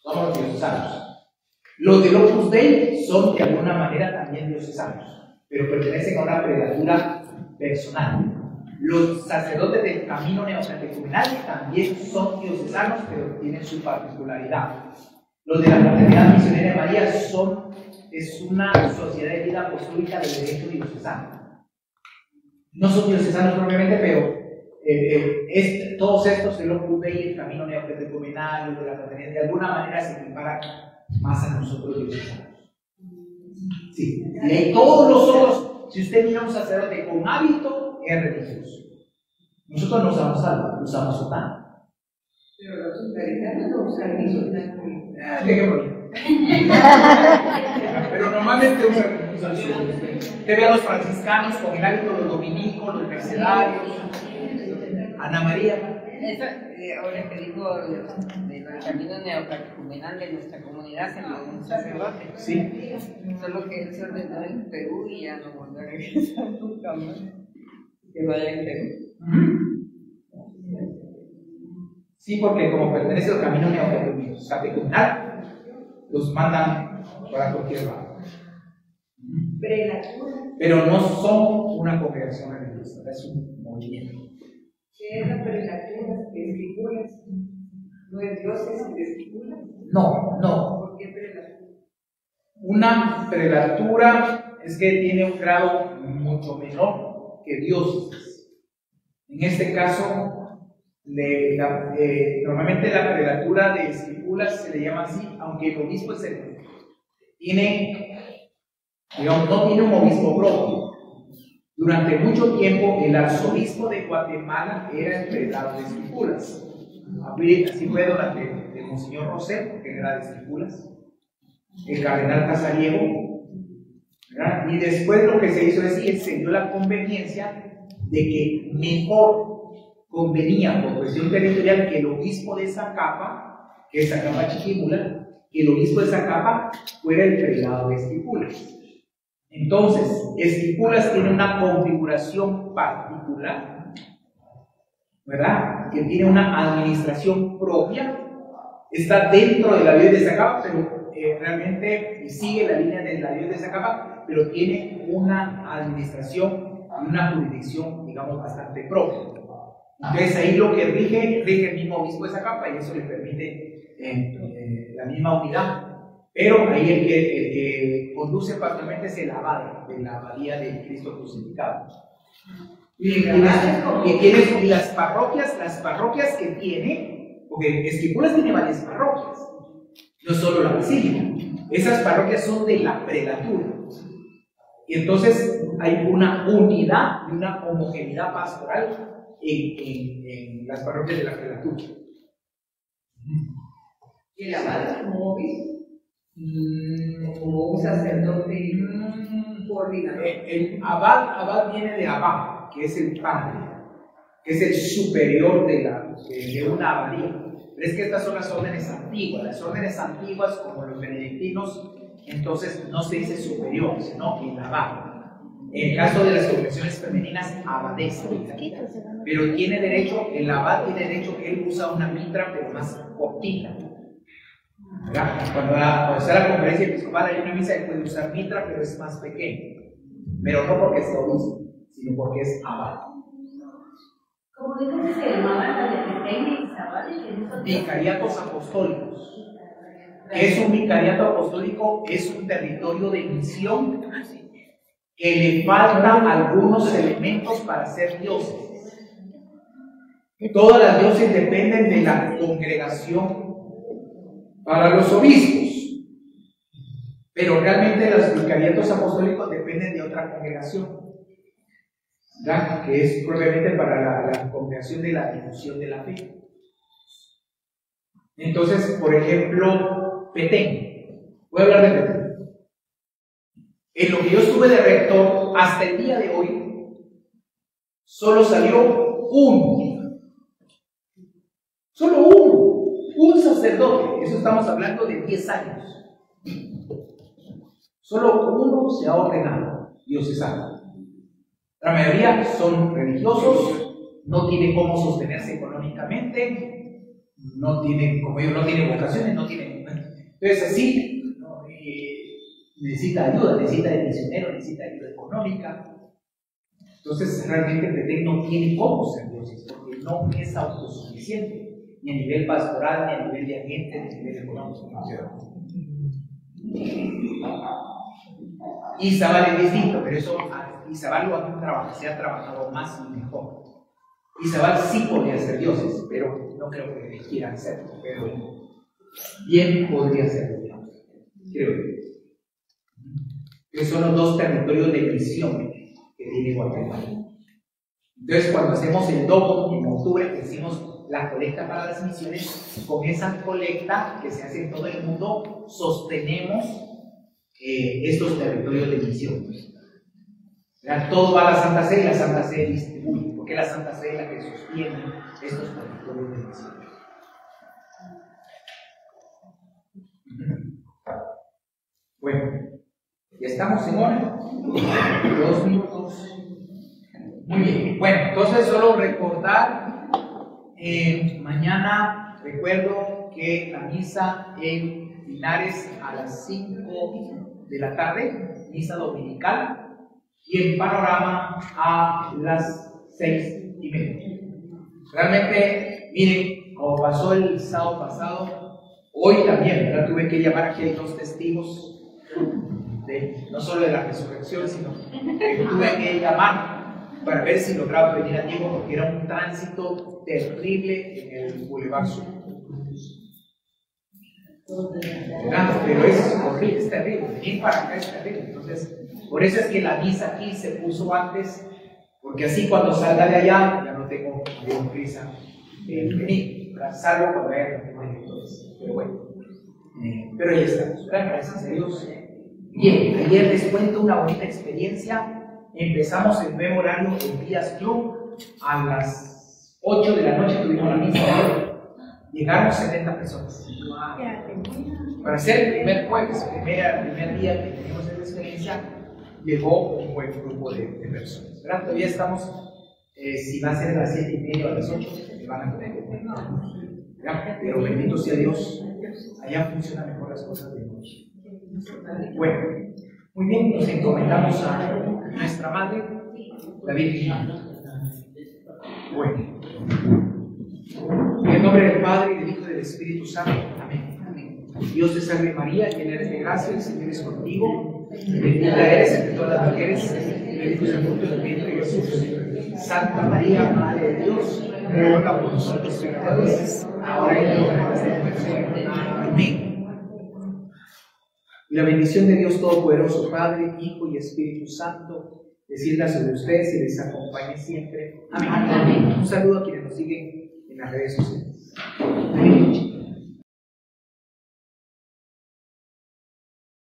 somos los diocesanos. Los del Opus Dei son de alguna manera también diocesanos, pero pertenecen a una prelatura personal. Los sacerdotes del camino neocatecumenal también son diocesanos, pero tienen su particularidad. Los de la Fraternidad Misionera de María es una sociedad de vida apostólica de derecho diocesano. No son diocesanos propiamente, pero todos estos, el Opus Dei, el camino neocatecumenal, los de la Fraternidad, de alguna manera se equiparan más a nosotros diocesanos. Sí, y hay todos los otros. Si usted mira a un sacerdote con hábito, es religioso. Nosotros no usamos algo, usamos sotana. Pero los sudamericanos no usan ni sotana. Pero normalmente usan sotana. Usted ve a los franciscanos con el hábito, los dominicos, los mercedarios. Ana María. Eso, ahora que digo del camino neocatecumenal de nuestra comunidad, se lo dio un sacerdote. Sí. Solo que él se ordenó en Perú y ya no volvió a regresar nunca más. Que vaya en Perú. Sí, porque como pertenece al camino neocatecumenal, los mandan para cualquier lado. Pero no son una congregación religiosa, es un movimiento. ¿Qué es la prelatura de escrituras? ¿No es diócesis de escrituras? No. ¿Por qué prelatura? Una prelatura es que tiene un grado mucho menor que diócesis. En este caso, normalmente la prelatura de escrituras se le llama así, aunque el obispo es no tiene un obispo propio. Durante mucho tiempo el arzobispo de Guatemala era el prelado de Esquipulas. Así fue durante el monseñor Rosé, porque era de Esquipulas, el cardenal Casariego, ¿verdad? Y después lo que se hizo es que se dio la conveniencia de que mejor convenía por cuestión territorial que el obispo de Zacapa, que es Zacapa Chiquimula, que el obispo de Zacapa fuera el prelado de Esquipulas. Entonces, Esquipulas tiene una configuración particular, ¿verdad? Que tiene una administración propia, está dentro de la diócesis de Zacapa, pero realmente sigue la línea de la diócesis de Zacapa, pero tiene una administración y una jurisdicción, digamos, bastante propia. Entonces, ahí lo que rige el mismo obispo de Zacapa y eso le permite la misma unidad. Pero ahí el que conduce particularmente es el abad de la abadía de Cristo crucificado. Y las parroquias que tiene, porque Esquipulas tiene varias parroquias, no solo la basílica, esas parroquias son de la prelatura. Y entonces hay una unidad y una homogeneidad pastoral en las parroquias de la prelatura. ¿Y el abad como obispo? Como un sacerdote coordinador. El abad viene de abad, que es el padre, que es el superior de una abadía. Pero es que estas son las órdenes antiguas, como los benedictinos, entonces no se dice superior, sino el abad. En el caso de las congregaciones femeninas, abadesa. Pero el abad tiene derecho que él usa una mitra, pero más cortita. Cuando está la conferencia episcopal hay una misa que puede usar mitra, pero es más pequeña. Pero no porque sea obispo, sino porque es abad. ¿Cómo dijo que se llamaban las de Pequeña y Zabal? Vicariatos apostólicos. ¿Qué es un vicariato apostólico? Es un territorio de misión que le faltan algunos elementos para ser diócesis. Todas las diócesis dependen de la congregación para los obispos, pero realmente los vicariatos apostólicos dependen de otra congregación, ¿verdad? Que es probablemente para la congregación de la difusión de la fe. Entonces, por ejemplo, Petén, voy a hablar de Petén. En lo que yo estuve de rector hasta el día de hoy, solo salió solo un sacerdote. Eso estamos hablando de 10 años. Solo uno se ha ordenado diocesano. La mayoría son religiosos no tiene cómo sostenerse económicamente, no tiene, como digo, no tiene vocaciones, no tiene. Entonces, así, ¿no? Necesita ayuda, necesita de misionero, necesita ayuda económica. Entonces, realmente el Petén no tiene cómo ser diócesis, porque no es autosuficiente, ni a nivel pastoral, ni a nivel de agente, ni a nivel económico. Izabal es distinto, pero eso Izabal se ha trabajado más y mejor. Izabal sí podría ser diócesis, pero no creo que quieran serlo, pero bien podría serlo, creo que son los dos territorios de misión que tiene Guatemala. Entonces, cuando hacemos el domo en octubre, que hicimos la colecta para las misiones, con esa colecta que se hace en todo el mundo, sostenemos estos territorios de misión. Todo va a la Santa Sede y la Santa Sede distribuye, porque la Santa Sede es la que sostiene estos territorios de misión. Bueno, ya estamos en hora. 2 minutos. Muy bien. Bueno, entonces solo recordar, mañana recuerdo que la misa en Linares a las 5 de la tarde, misa dominical, y en Panorama a las 6:30. Realmente, miren, como pasó el sábado pasado, hoy también, ¿verdad? Tuve que llamar aquí a 2 testigos, no solo de la resurrección, sino que tuve que llamar para ver si lograba venir a tiempo, porque era un tránsito terrible en el Boulevard Sur. Pero es horrible, es terrible, venir para acá es terrible. Entonces, por eso es que la misa aquí se puso antes, porque así cuando salga de allá ya no tengo prisa en venir, salvo cuando haya entonces. Pero bueno, pero ya estamos, gracias a Dios. Bien, ayer les cuento una bonita experiencia. Empezamos el nuevo horario en Díaz Club a las 8 de la noche, tuvimos la misa. Llegaron 70 personas. Para ser el primer jueves, primer día que teníamos esta experiencia, llegó un buen grupo de personas. ¿Verdad? Todavía estamos, si va a ser a las 7:30 o a las 8, se van a poner. Pero bendito sea Dios, allá funcionan mejor las cosas de noche. Bueno, muy bien, nos encomendamos a nuestra Madre, la Virgen María. Bueno, en el nombre del Padre, y del Hijo y del Espíritu Santo. Amén. Amén. Dios te salve María, llena eres de gracia, el Señor es contigo. Bendita eres entre todas las mujeres, y bendito es el fruto del vientre de Jesús. Santa María, Madre de Dios, ruega por nosotros pecadores, ahora y en la hora de nuestra muerte. Amén. Y la bendición de Dios Todopoderoso, Padre, Hijo y Espíritu Santo, descienda sobre ustedes y les acompañe siempre. Amén. Amén. Un saludo a quienes nos siguen en las redes sociales. Amén.